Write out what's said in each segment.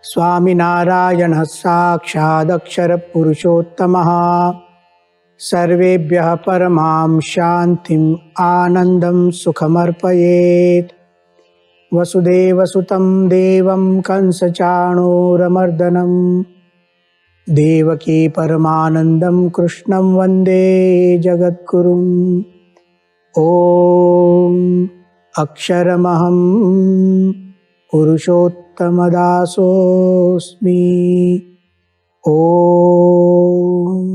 स्वामिनारायणः साक्षादक्षरपुरुषोत्तमः सर्वेभ्यः परमां शान्तिम् आनन्दं सुखमर्पयेत्। वसुदेवसुतं देवं कंसचाणूरमर्दनं देवकी परमानन्दं कृष्णं वन्दे जगद्गुरुम्। ॐ अक्षरमहं पुरुषोत्तमदासोऽस्मि। ओम।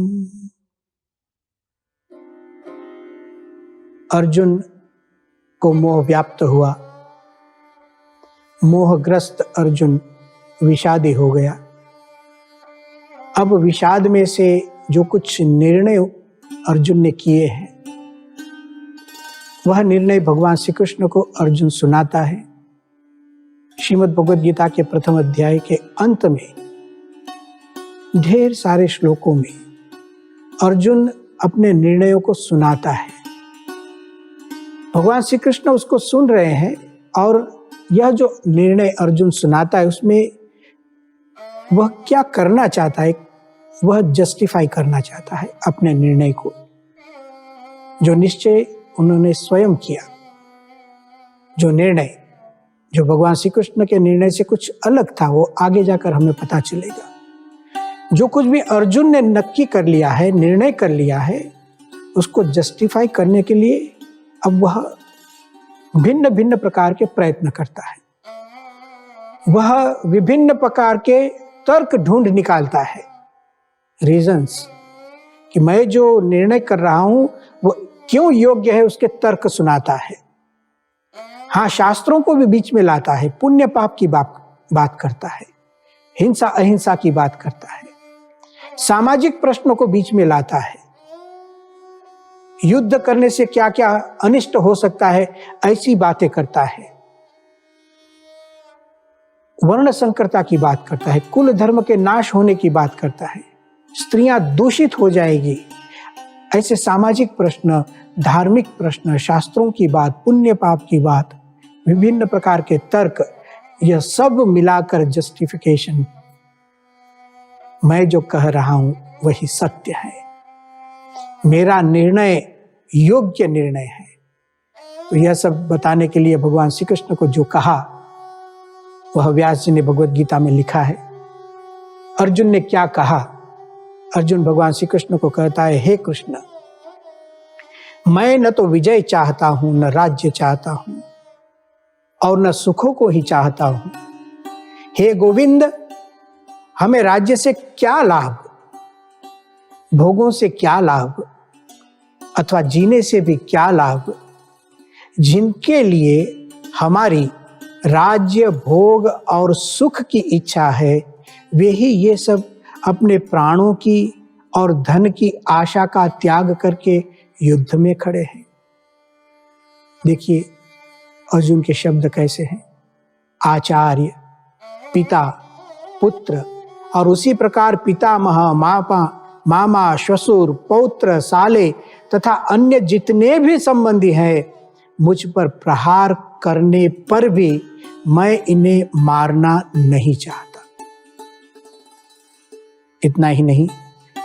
अर्जुन को मोह व्याप्त हुआ। मोहग्रस्त अर्जुन विषादी हो गया। अब विषाद में से जो कुछ निर्णय अर्जुन ने किए हैं, वह निर्णय भगवान श्री कृष्ण को अर्जुन सुनाता है। श्रीमद् भगवद गीता के प्रथम अध्याय के अंत में ढेर सारे श्लोकों में अर्जुन अपने निर्णयों को सुनाता है। भगवान श्री कृष्ण उसको सुन रहे हैं और यह जो निर्णय अर्जुन सुनाता है उसमें वह क्या करना चाहता है, वह जस्टिफाई करना चाहता है अपने निर्णय को, जो निश्चय उन्होंने स्वयं किया। जो निर्णय जो भगवान श्री कृष्ण के निर्णय से कुछ अलग था, वो आगे जाकर हमें पता चलेगा। जो कुछ भी अर्जुन ने नक्की कर लिया है, निर्णय कर लिया है, उसको जस्टिफाई करने के लिए अब वह भिन्न भिन्न प्रकार के प्रयत्न करता है। वह विभिन्न प्रकार के तर्क ढूंढ निकालता है, रीजंस, कि मैं जो निर्णय कर रहा हूं वो क्यों योग्य है, उसके तर्क सुनाता है। हाँ, शास्त्रों को भी बीच में लाता है, पुण्य पाप की बात करता है, हिंसा अहिंसा की बात करता है, सामाजिक प्रश्नों को बीच में लाता है, युद्ध करने से क्या क्या अनिष्ट हो सकता है ऐसी बातें करता है, वर्ण संकरता की बात करता है, कुल धर्म के नाश होने की बात करता है, स्त्रियां दूषित हो जाएगी, ऐसे सामाजिक प्रश्न, धार्मिक प्रश्न, शास्त्रों की बात, पुण्य पाप की बात, विभिन्न प्रकार के तर्क, यह सब मिलाकर जस्टिफिकेशन, मैं जो कह रहा हूं वही सत्य है, मेरा निर्णय योग्य निर्णय है। तो यह सब बताने के लिए भगवान श्री कृष्ण को जो कहा वह व्यास जी ने भगवत गीता में लिखा है। अर्जुन ने क्या कहा? अर्जुन भगवान श्री कृष्ण को कहता है, हे कृष्ण, मैं न तो विजय चाहता हूं, न राज्य चाहता हूं और न सुखों को ही चाहता हूं। हे गोविंद, हमें राज्य से क्या लाभ, भोगों से क्या लाभ, अथवा जीने से भी क्या लाभ, जिनके लिए हमारी राज्य, भोग और सुख की इच्छा है, वे ही ये सब अपने प्राणों की और धन की आशा का त्याग करके युद्ध में खड़े हैं। देखिए अर्जुन के शब्द कैसे हैं, आचार्य, पिता, पुत्र और उसी प्रकार पितामह, मामा, श्वशुर, पौत्र, साले तथा अन्य जितने भी संबंधी हैं, मुझ पर प्रहार करने पर भी मैं इन्हें मारना नहीं चाहता। इतना ही नहीं,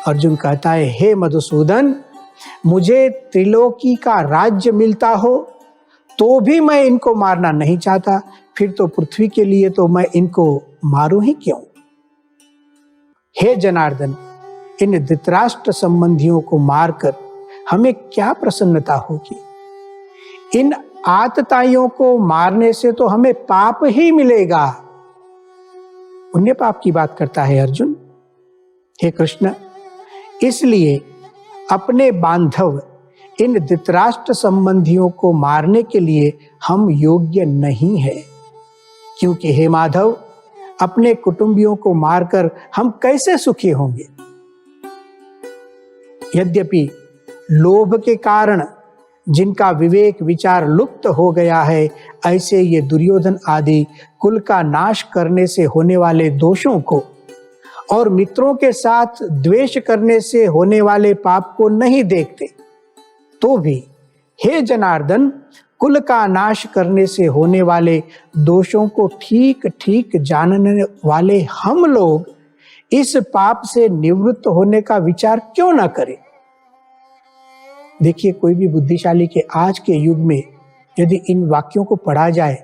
अर्जुन कहता है, हे मधुसूदन, मुझे त्रिलोकी का राज्य मिलता हो तो भी मैं इनको मारना नहीं चाहता, फिर तो पृथ्वी के लिए तो मैं इनको मारूं ही क्यों। हे जनार्दन, इन धृतराष्ट्र संबंधियों को मारकर हमें क्या प्रसन्नता होगी? इन आतताइयों को मारने से तो हमें पाप ही मिलेगा। पुण्य पाप की बात करता है अर्जुन। हे कृष्ण, इसलिए अपने बांधव इन धृतराष्ट्र संबंधियों को मारने के लिए हम योग्य नहीं है, क्योंकि हे माधव, अपने कुटुंबियों को मारकर हम कैसे सुखी होंगे। यद्यपि लोभ के कारण जिनका विवेक विचार लुप्त हो गया है, ऐसे ये दुर्योधन आदि कुल का नाश करने से होने वाले दोषों को और मित्रों के साथ द्वेष करने से होने वाले पाप को नहीं देखते, तो भी हे जनार्दन, कुल का नाश करने से होने वाले दोषों को ठीक ठीक जानने वाले हम लोग इस पाप से निवृत्त होने का विचार क्यों ना करें? देखिए, कोई भी बुद्धिशाली के आज के युग में यदि इन वाक्यों को पढ़ा जाए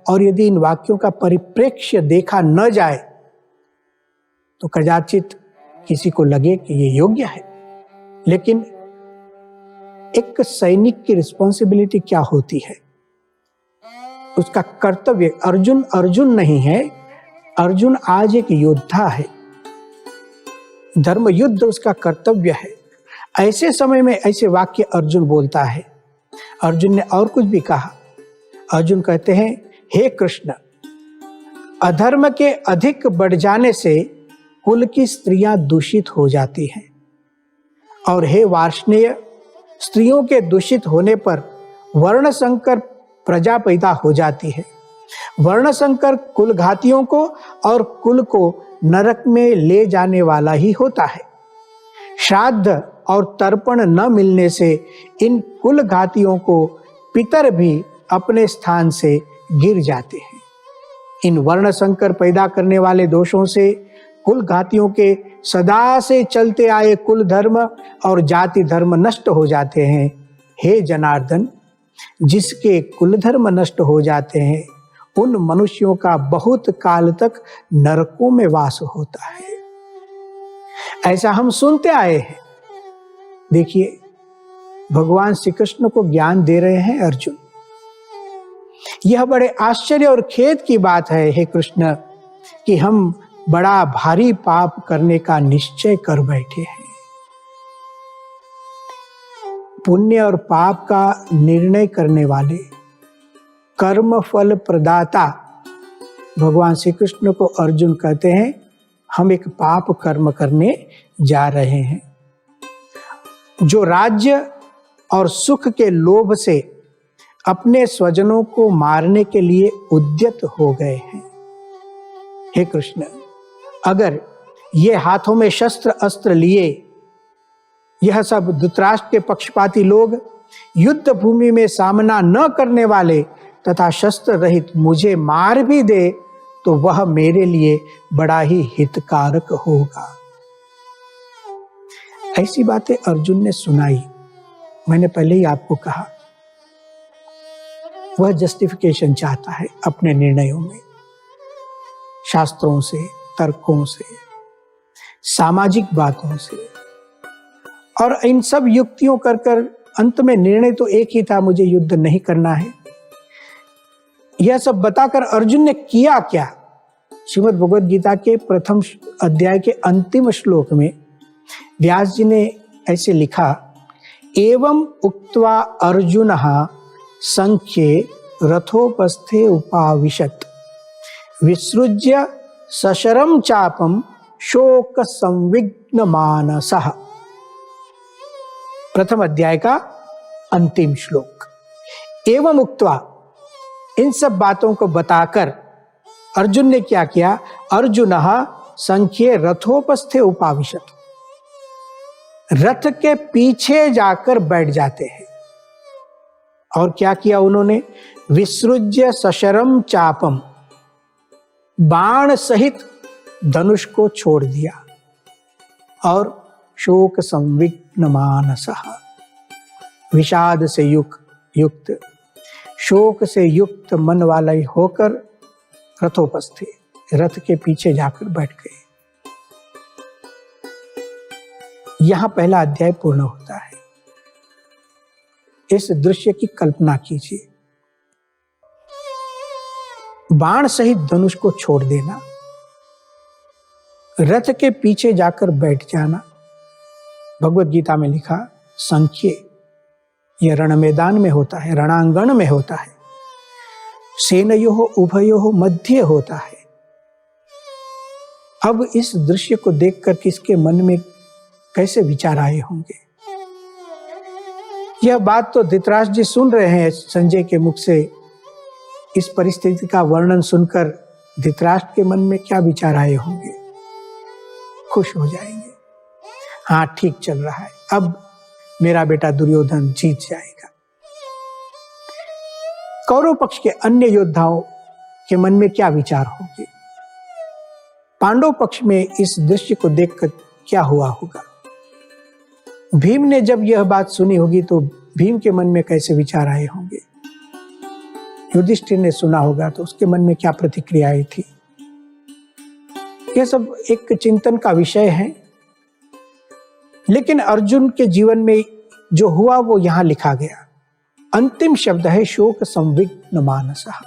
और यदि इन वाक्यों का परिप्रेक्ष्य देखा न जाए तो कदाचित किसी को लगे कि ये योग्य है। लेकिन एक सैनिक की रिस्पॉन्सिबिलिटी क्या होती है? उसका कर्तव्य, अर्जुन नहीं है, अर्जुन आज एक योद्धा है, धर्म युद्ध उसका कर्तव्य है। ऐसे समय में ऐसे वाक्य अर्जुन बोलता है। अर्जुन ने और कुछ भी कहा। अर्जुन कहते हैं, हे कृष्ण, अधर्म के अधिक बढ़ जाने से कुल की स्त्रियां दूषित हो जाती हैं, और हे वार्ष्णेय, स्त्रियों के दूषित होने पर वर्ण संकर प्रजा पैदा हो जाती है। वर्ण संकर कुल घातियों को और कुल को नरक में ले जाने वाला ही होता है। श्राद्ध और तर्पण न मिलने से इन कुल घातियों को पितर भी अपने स्थान से गिर जाते हैं। इन वर्ण संकर पैदा करने वाले दोषों से कुल घातियों के सदा से चलते आए कुल धर्म और जाति धर्म नष्ट हो जाते हैं। हे जनार्दन, जिसके कुल धर्म नष्ट हो जाते हैं उन मनुष्यों का बहुत काल तक नरकों में वास होता है। ऐसा हम सुनते आए हैं। देखिए, भगवान श्री कृष्ण को ज्ञान दे रहे हैं अर्जुन। यह बड़े आश्चर्य और खेद की बात है, हे कृष्ण, कि हम बड़ा भारी पाप करने का निश्चय कर बैठे हैं। पुण्य और पाप का निर्णय करने वाले कर्म फल प्रदाता भगवान श्री कृष्ण को अर्जुन कहते हैं, हम एक पाप कर्म करने जा रहे हैं। जो राज्य और सुख के लोभ से अपने स्वजनों को मारने के लिए उद्यत हो गए हैं। हे कृष्ण, अगर ये हाथों में शस्त्र अस्त्र लिए यह सब धृतराष्ट्र के पक्षपाती लोग युद्ध भूमि में सामना न करने वाले तथा शस्त्र रहित मुझे मार भी दे तो वह मेरे लिए बड़ा ही हितकारक होगा। ऐसी बातें अर्जुन ने सुनाई। मैंने पहले ही आपको कहा, वह जस्टिफिकेशन चाहता है अपने निर्णयों में, शास्त्रों से, तर्कों से, सामाजिक बातों से, और इन सब युक्तियों कर कर अंत में निर्णय तो एक ही था, मुझे युद्ध नहीं करना है। यह सब बताकर अर्जुन ने किया क्या? श्रीमद् भगवद गीता के प्रथम अध्याय के अंतिम श्लोक में व्यास जी ने ऐसे लिखा, एवं उक्त्वा अर्जुनः संख्ये रथोपस्थे उपाविशत् विसृज्य सशरम चापम शोक संविघ्न मानसः। प्रथम अध्याय का अंतिम श्लोक। एवं उक्त्वा, इन सब बातों को बताकर अर्जुन ने क्या किया? अर्जुनः संख्ये रथोपस्थे उपाविशत्, रथ के पीछे जाकर बैठ जाते हैं। और क्या किया उन्होंने? विसृज्य सशरम चापम, बाण सहित धनुष को छोड़ दिया, और शोक संविघ्न मानसः, विषाद से युक्त, शोक से युक्त मन वाला ही होकर रथोपस्थे, रथ के पीछे जाकर बैठ गए। यहां पहला अध्याय पूर्ण होता है। इस दृश्य की कल्पना कीजिए, बाण सहित धनुष को छोड़ देना, रथ के पीछे जाकर बैठ जाना। भगवत गीता में लिखा, संख्ये, यह रण मैदान में होता है, रणांगण में होता है, सेनयोः उभयोः मध्ये होता है। अब इस दृश्य को देखकर किसके मन में कैसे विचार आए होंगे? यह बात तो धृतराष्ट्र जी सुन रहे हैं संजय के मुख से। इस परिस्थिति का वर्णन सुनकर धृतराष्ट्र के मन में क्या विचार आए होंगे? खुश हो जाएंगे, हाँ ठीक चल रहा है, अब मेरा बेटा दुर्योधन जीत जाएगा। कौरव पक्ष के अन्य योद्धाओं के मन में क्या विचार होंगे? पांडव पक्ष में इस दृश्य को देखकर क्या हुआ होगा? भीम ने जब यह बात सुनी होगी तो भीम के मन में कैसे विचार आए होंगे? युधिष्ठिर ने सुना होगा तो उसके मन में क्या प्रतिक्रियाएं थी? यह सब एक चिंतन का विषय है। लेकिन अर्जुन के जीवन में जो हुआ वो यहां लिखा गया। अंतिम शब्द है शोक संविग्न मानसः।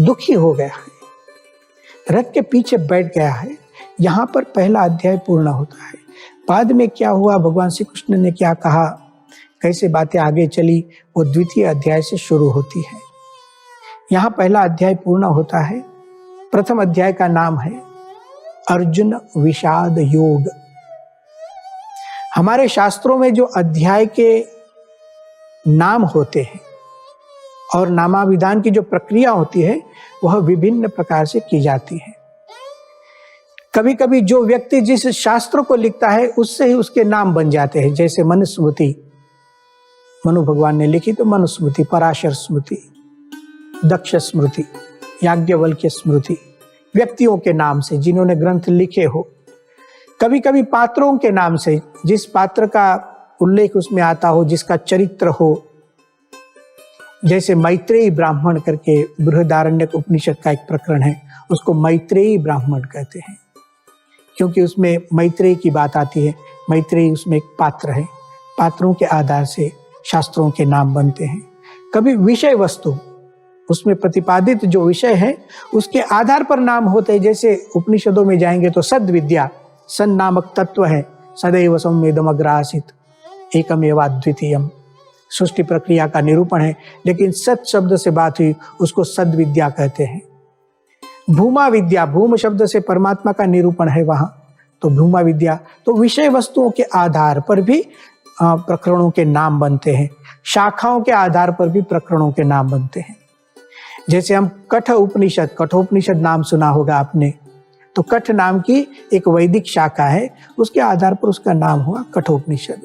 दुखी हो गया है, रथ के पीछे बैठ गया है। यहां पर पहला अध्याय पूर्ण होता है। बाद में क्या हुआ, भगवान श्री कृष्ण ने क्या कहा, कैसे बातें आगे चली, वो द्वितीय अध्याय से शुरू होती है। यहां पहला अध्याय पूर्ण होता है। प्रथम अध्याय का नाम है अर्जुन विषाद योग। हमारे शास्त्रों में जो अध्याय के नाम होते हैं और नामाविधान की जो प्रक्रिया होती है वह विभिन्न प्रकार से की जाती है। कभी कभी जो व्यक्ति जिस शास्त्र को लिखता है उससे ही उसके नाम बन जाते हैं। जैसे मनुस्मृति, मनु भगवान ने लिखी तो मनुस्मृति, पराशर स्मृति, दक्ष स्मृति, याज्ञवल्क्य स्मृति, व्यक्तियों के नाम से जिन्होंने ग्रंथ लिखे हो। कभी कभी पात्रों के नाम से, जिस पात्र का उल्लेख उसमें आता हो, जिसका चरित्र हो। जैसे मैत्रेयी ब्राह्मण करके बृहदारण्यक उपनिषद का एक प्रकरण है, उसको मैत्रेयी ब्राह्मण कहते हैं क्योंकि उसमें मैत्रेयी की बात आती है। मैत्रेयी उसमें एक पात्र है। पात्रों के आधार से शास्त्रों के नाम बनते हैं। कभी विषय वस्तु, उसमें प्रतिपादित जो विषय है उसके आधार पर नाम होते हैं। जैसे उपनिषदों में जाएंगे तो सद्विद्या, सन नामक तत्व है, सदैव संवेदम अग्रासित एकमेवाद्वितीयम, सृष्टि प्रक्रिया का निरूपण है। लेकिन सत शब्द से बात हुई, उसको सद्विद्या कहते हैं। भूमा विद्या, भूम शब्द से परमात्मा का निरूपण है वहां, तो भूमा विद्या। तो विषय वस्तुओं के आधार पर भी प्रकरणों के नाम बनते हैं। शाखाओं के आधार पर भी प्रकरणों के नाम बनते हैं। जैसे हम कठोपनिषद नाम सुना होगा आपने, तो कठ नाम की एक वैदिक शाखा है, उसके आधार पर उसका नाम हुआ कठोपनिषद।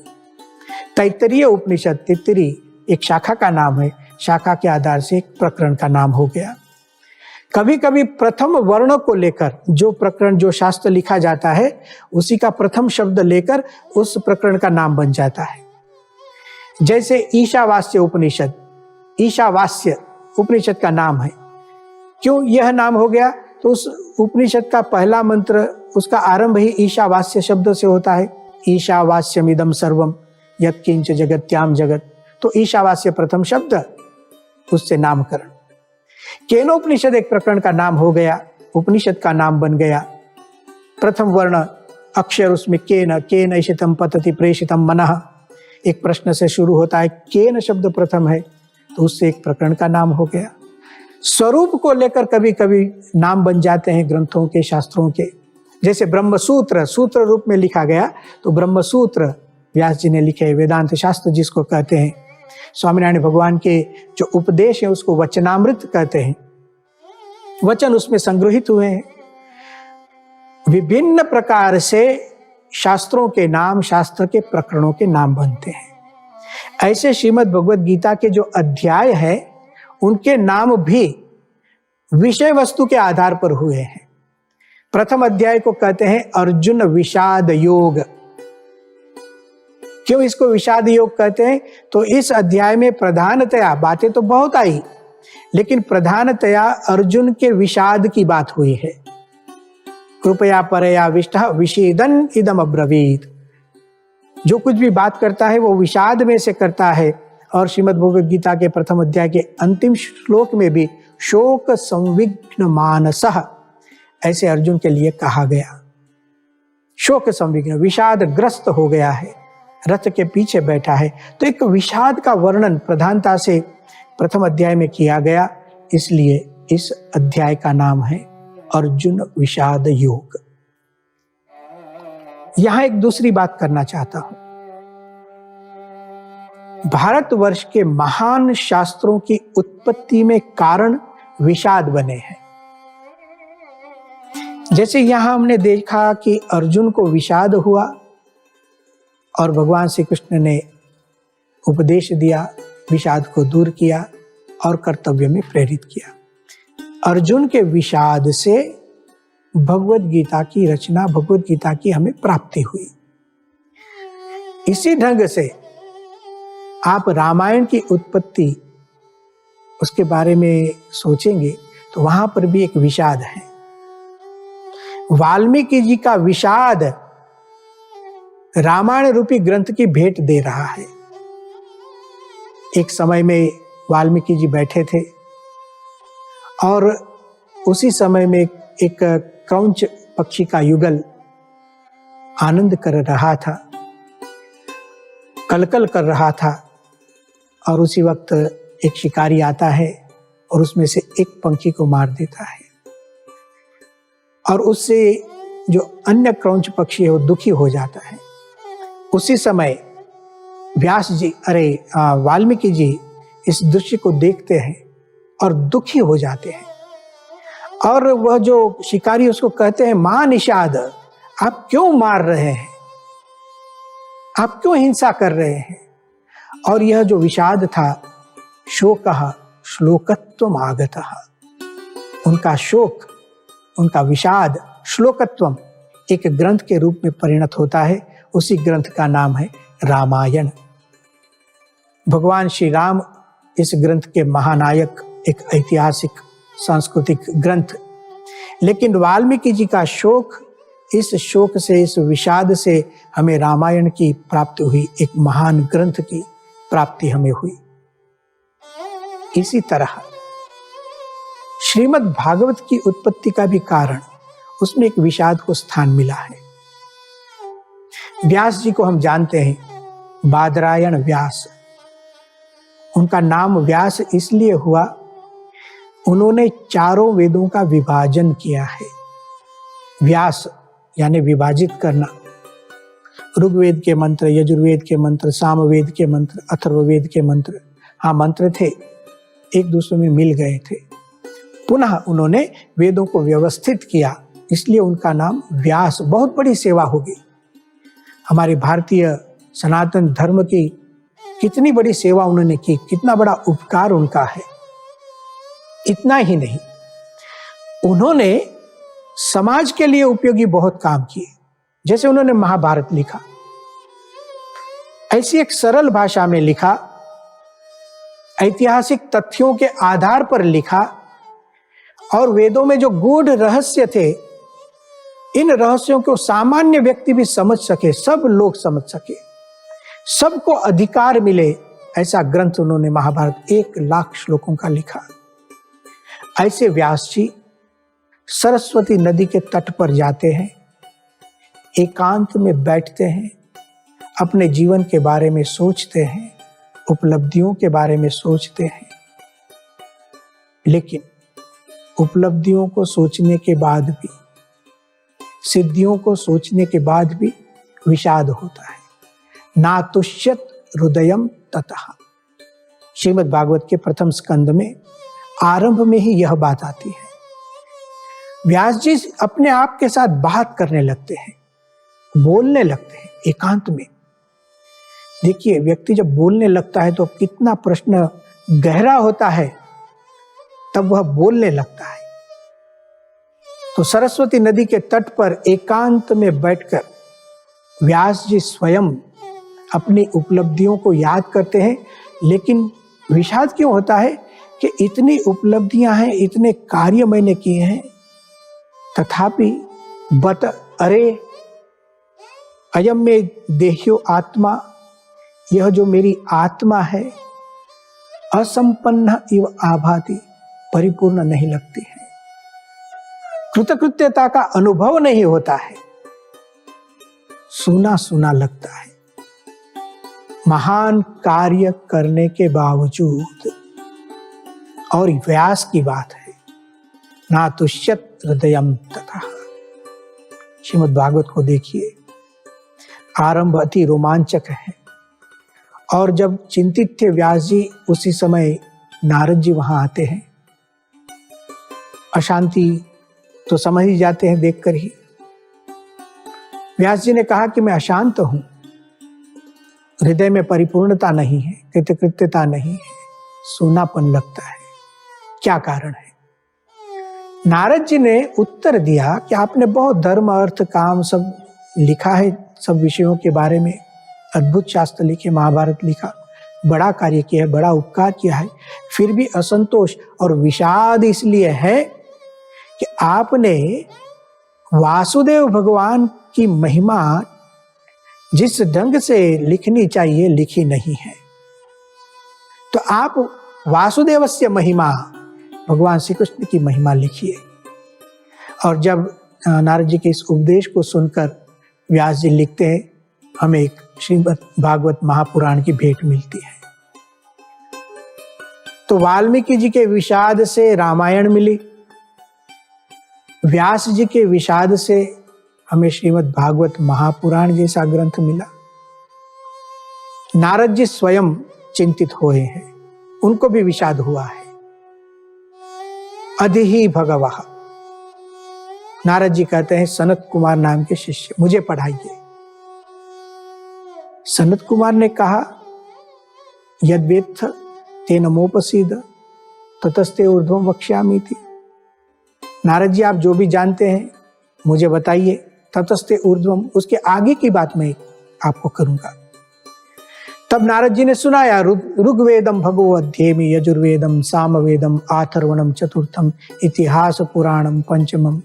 तैत्तरीय उपनिषद, तैत्तरी एक शाखा का नाम है, शाखा के आधार से एक प्रकरण का नाम हो गया। कभी कभी प्रथम वर्ण को लेकर जो प्रकरण, जो शास्त्र लिखा जाता है, उसी का प्रथम शब्द लेकर उस प्रकरण का नाम बन जाता है। जैसे ईशावास्य उपनिषद, ईशावास्य उपनिषद का नाम है। क्यों यह नाम हो गया? तो उस उपनिषद का पहला मंत्र, उसका आरंभ ही ईशावास्य शब्द से होता है। ईशावास्यमिदं सर्वम यत्किंच जगत्याम जगत। तो ईशावास्य प्रथम शब्द, उससे नामकरण। केनोपनिषद एक प्रकरण का नाम हो गया, उपनिषद का नाम बन गया। प्रथम वर्ण अक्षर उसमें केन ऐशितम पतति प्रेषितम मनः, एक प्रश्न से शुरू होता है। केन शब्द प्रथम है तो उससे एक प्रकरण का नाम हो गया। स्वरूप को लेकर कभी कभी नाम बन जाते हैं ग्रंथों के, शास्त्रों के। जैसे ब्रह्मसूत्र, सूत्र रूप में लिखा गया तो ब्रह्मसूत्र व्यास जी ने लिखे, वेदांत शास्त्र जिसको कहते हैं। स्वामीनारायण भगवान के जो उपदेश है उसको वचनामृत कहते हैं। वचन उसमें संग्रहित हुए हैं। विभिन्न प्रकार से शास्त्रों के नाम, शास्त्र के प्रकरणों के नाम बनते हैं। ऐसे श्रीमद् भगवद गीता के जो अध्याय है उनके नाम भी विषय वस्तु के आधार पर हुए हैं। प्रथम अध्याय को कहते हैं अर्जुन विषाद योग। क्यों इसको विषाद योग कहते हैं? तो इस अध्याय में प्रधानतया, बातें तो बहुत आई, लेकिन प्रधानतया अर्जुन के विषाद की बात हुई है। कृपया परया विष्टः विषेदन इदम अब्रवीत। जो कुछ भी बात करता है वो विषाद में से करता है। और श्रीमद् भगवद गीता के प्रथम अध्याय के अंतिम श्लोक में भी शोक संविघ्न मानसः, ऐसे अर्जुन के लिए कहा गया। शोक संविघ्न, विषाद ग्रस्त हो गया है, रथ के पीछे बैठा है। तो एक विषाद का वर्णन प्रधानता से प्रथम अध्याय में किया गया, इसलिए इस अध्याय का नाम है अर्जुन विषाद योग। यहां एक दूसरी बात करना चाहता हूं। भारतवर्ष के महान शास्त्रों की उत्पत्ति में कारण विषाद बने हैं। जैसे यहां हमने देखा कि अर्जुन को विषाद हुआ और भगवान श्री कृष्ण ने उपदेश दिया, विषाद को दूर किया और कर्तव्य में प्रेरित किया। अर्जुन के विषाद से भगवत गीता की रचना, भगवत गीता की हमें प्राप्ति हुई। इसी ढंग से आप रामायण की उत्पत्ति, उसके बारे में सोचेंगे तो वहां पर भी एक विषाद है। वाल्मीकि जी का विषाद रामायण रूपी ग्रंथ की भेंट दे रहा है। एक समय में वाल्मीकि जी बैठे थे और उसी समय में एक क्रौंच पक्षी का युगल आनंद कर रहा था, कलकल कर रहा था, और उसी वक्त एक शिकारी आता है और उसमें से एक पंछी को मार देता है, और उससे जो अन्य क्रौंच पक्षी है वो दुखी हो जाता है। उसी समय व्यास जी, वाल्मीकि जी इस दृश्य को देखते हैं और दुखी हो जाते हैं, और वह जो शिकारी उसको कहते हैं, मां निषाद, आप क्यों मार रहे हैं, आप क्यों हिंसा कर रहे हैं। और यह जो विषाद था, शोकः श्लोकत्वम आगतः, उनका शोक, उनका विषाद श्लोकत्वम एक ग्रंथ के रूप में परिणत होता है। उसी ग्रंथ का नाम है रामायण। भगवान श्री राम इस ग्रंथ के महानायक, एक ऐतिहासिक सांस्कृतिक ग्रंथ। लेकिन वाल्मीकि जी का शोक, इस शोक से, इस विषाद से हमें रामायण की प्राप्ति हुई, एक महान ग्रंथ की प्राप्ति हमें हुई। इसी तरह श्रीमद् भागवत की उत्पत्ति का भी कारण, उसमें एक विषाद को स्थान मिला है। व्यास जी को हम जानते हैं, बादरायण व्यास। उनका नाम व्यास इसलिए हुआ, उन्होंने चारों वेदों का विभाजन किया है। व्यास यानी विभाजित करना। ऋग्वेद के मंत्र, यजुर्वेद के मंत्र, सामवेद के मंत्र, अथर्ववेद के मंत्र, हाँ मंत्र थे, एक दूसरे में मिल गए थे। पुनः उन्होंने वेदों को व्यवस्थित किया, इसलिए उनका नाम व्यास। बहुत बड़ी सेवा होगी। हमारे भारतीय सनातन धर्म की कितनी बड़ी सेवा उन्होंने की, कितना बड़ा उपकार उनका है। इतना ही नहीं, उन्होंने समाज के लिए उपयोगी बहुत काम किए। जैसे उन्होंने महाभारत लिखा, ऐसी एक सरल भाषा में लिखा, ऐतिहासिक तथ्यों के आधार पर लिखा, और वेदों में जो गूढ़ रहस्य थे, इन रहस्यों को सामान्य व्यक्ति भी समझ सके, सब लोग समझ सके, सबको अधिकार मिले, ऐसा ग्रंथ उन्होंने महाभारत 1,00,000 श्लोकों का लिखा। ऐसे व्यास जी सरस्वती नदी के तट पर जाते हैं, एकांत में बैठते हैं, अपने जीवन के बारे में सोचते हैं, उपलब्धियों के बारे में सोचते हैं। लेकिन उपलब्धियों को सोचने के बाद भी, सिद्धियों को सोचने के बाद भी विषाद होता है। ना तुष्यत हृदयम ततः। श्रीमद् भागवत के प्रथम स्कंद में आरंभ में ही यह बात आती है। व्यास जी अपने आप के साथ बात करने लगते हैं, बोलने लगते हैं एकांत में। देखिए, व्यक्ति जब बोलने लगता है तो कितना प्रश्न गहरा होता है, तब वह बोलने लगता है। तो सरस्वती नदी के तट पर एकांत में बैठकर व्यास जी स्वयं अपनी उपलब्धियों को याद करते हैं। लेकिन विषाद क्यों होता है कि इतनी उपलब्धियां हैं, इतने कार्य मैंने किए हैं, तथापि अरे अयम में देह्यो आत्मा, यह जो मेरी आत्मा है, असंपन्न इव आभाति, परिपूर्ण नहीं लगती है, कृतकृत्यता का अनुभव नहीं होता है, सूना सूना लगता है। महान कार्य करने के बावजूद, और व्यास की बात है, ना तुष्यत हृदयम तथा। श्रीमद् भागवत को देखिए, आरंभ अति रोमांचक है। और जब चिंतित थे व्यास जी, उसी समय नारद जी वहां आते हैं। अशांति तो समझ ही जाते हैं देखकर ही। व्यास जी ने कहा कि मैं अशांत हूं, हृदय में परिपूर्णता नहीं है, कृतकृत्यता नहीं है, सूनापन लगता है। क्या कारण है? नारद जी ने उत्तर दिया कि आपने बहुत धर्म अर्थ काम सब लिखा है, सब विषयों के बारे में अद्भुत शास्त्र लिखे, महाभारत लिखा, बड़ा कार्य किया है, बड़ा उपकार किया है, फिर भी असंतोष और विषाद इसलिए है कि आपने वासुदेव भगवान की महिमा जिस ढंग से लिखनी चाहिए लिखी नहीं है। तो आप वासुदेवस्य महिमा, भगवान श्री कृष्ण की महिमा लिखिए। और जब नारद जी के इस उपदेश को सुनकर व्यास जी लिखते हैं, हमें एक श्रीमद् भागवत महापुराण की भेंट मिलती है। तो वाल्मीकि जी के विषाद से रामायण मिली, व्यास जी के विषाद से हमें श्रीमद् भागवत महापुराण जैसा ग्रंथ मिला। नारद जी स्वयं चिंतित हुए हैं, उनको भी विषाद हुआ है। अधिहि भगवः, नारद जी कहते हैं सनत कुमार नाम के शिष्य, मुझे पढ़ाइए। सनत कुमार ने कहा यद्वेत्थ तेन मोपसीद ततस्ते ऊर्ध्वं वक्ष्यामि थी। नारद जी आप जो भी जानते हैं मुझे बताइए, ततस्ते ऊर्ध्वम, उसके आगे की बात मैं आपको करूंगा। तब नारद जी ने सुनाया ऋग्वेदम भगवद्ध्येमि, यजुर्वेदम सामवेदम, आथर्वणम चतुर्थम, इतिहास पुराणम पंचमम,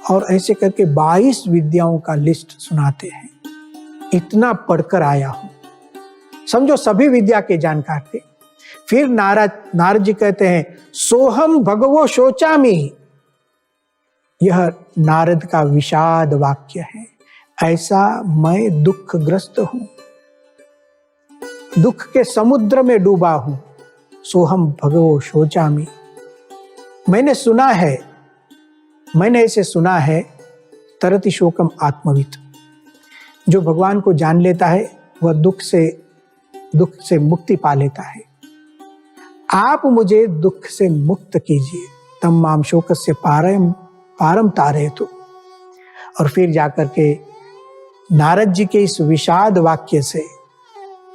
और ऐसे करके 22 विद्याओं का लिस्ट सुनाते हैं। इतना पढ़कर आया हूं, समझो सभी विद्या के जानकार थे। फिर नारद जी कहते हैं सोहम भगवो शोचामि, यह नारद का विषाद वाक्य है। ऐसा मैं दुखग्रस्त हूं, दुख के समुद्र में डूबा हूं। सोहम भगवो शोचामि, मैंने ऐसे सुना है तरति शोकम आत्मवित्, जो भगवान को जान लेता है वह दुख से मुक्ति पा लेता है। आप मुझे दुख से मुक्त कीजिए, तम माम शोकस्य पारम तारयतु। और फिर जाकर के नारद जी के इस विषाद वाक्य से,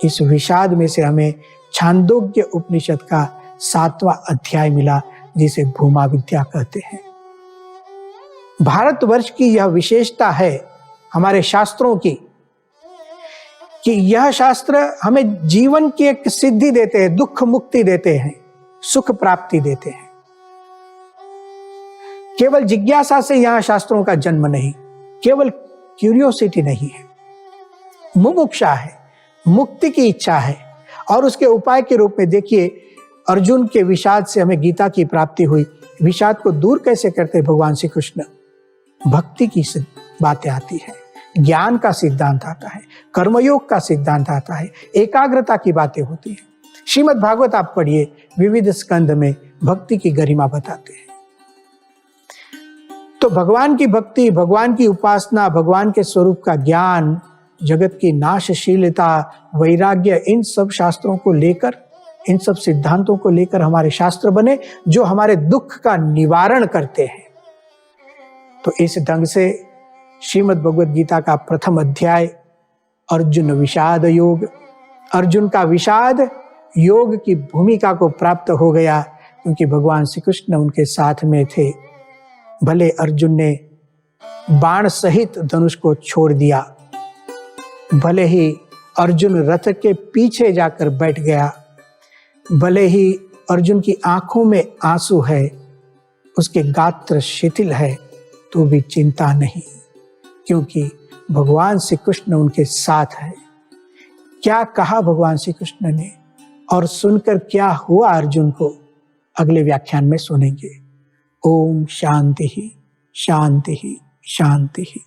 इस विषाद में से हमें छांदोग्य उपनिषद का 7वां अध्याय मिला, जिसे भूमा विद्या कहते हैं। भारतवर्ष की यह विशेषता है हमारे शास्त्रों की कि यह शास्त्र हमें जीवन की एक सिद्धि देते हैं, दुख मुक्ति देते हैं, सुख प्राप्ति देते हैं। केवल जिज्ञासा से यहां शास्त्रों का जन्म नहीं, केवल क्यूरियोसिटी नहीं है, मुमुक्षा है, मुक्ति की इच्छा है। और उसके उपाय के रूप में देखिए, अर्जुन के विषाद से हमें गीता की प्राप्ति हुई। विषाद को दूर कैसे करते भगवान श्री कृष्ण? भक्ति की बातें आती है, ज्ञान का सिद्धांत आता है, कर्मयोग का सिद्धांत आता है, एकाग्रता की बातें होती है। श्रीमद् भागवत आप पढ़िए, विविध स्कंद में भक्ति की गरिमा बताते हैं। तो भगवान की भक्ति, भगवान की उपासना, भगवान के स्वरूप का ज्ञान, जगत की नाशशीलता, वैराग्य, इन सब शास्त्रों को लेकर, इन सब सिद्धांतों को लेकर हमारे शास्त्र बने, जो हमारे दुख का निवारण करते हैं। तो इस ढंग से श्रीमद् भगवद गीता का प्रथम अध्याय अर्जुन विषाद योग, अर्जुन का विषाद योग की भूमिका को प्राप्त हो गया, क्योंकि भगवान श्री कृष्ण उनके साथ में थे। भले अर्जुन ने बाण सहित धनुष को छोड़ दिया, भले ही अर्जुन रथ के पीछे जाकर बैठ गया, भले ही अर्जुन की आंखों में आंसू है, उसके गात्र शिथिल है, तो भी चिंता नहीं, क्योंकि भगवान श्री कृष्ण उनके साथ है। क्या कहा भगवान श्री कृष्ण ने और सुनकर क्या हुआ अर्जुन को, अगले व्याख्यान में सुनेंगे। ओम शांति ही शांति ही शांति ही।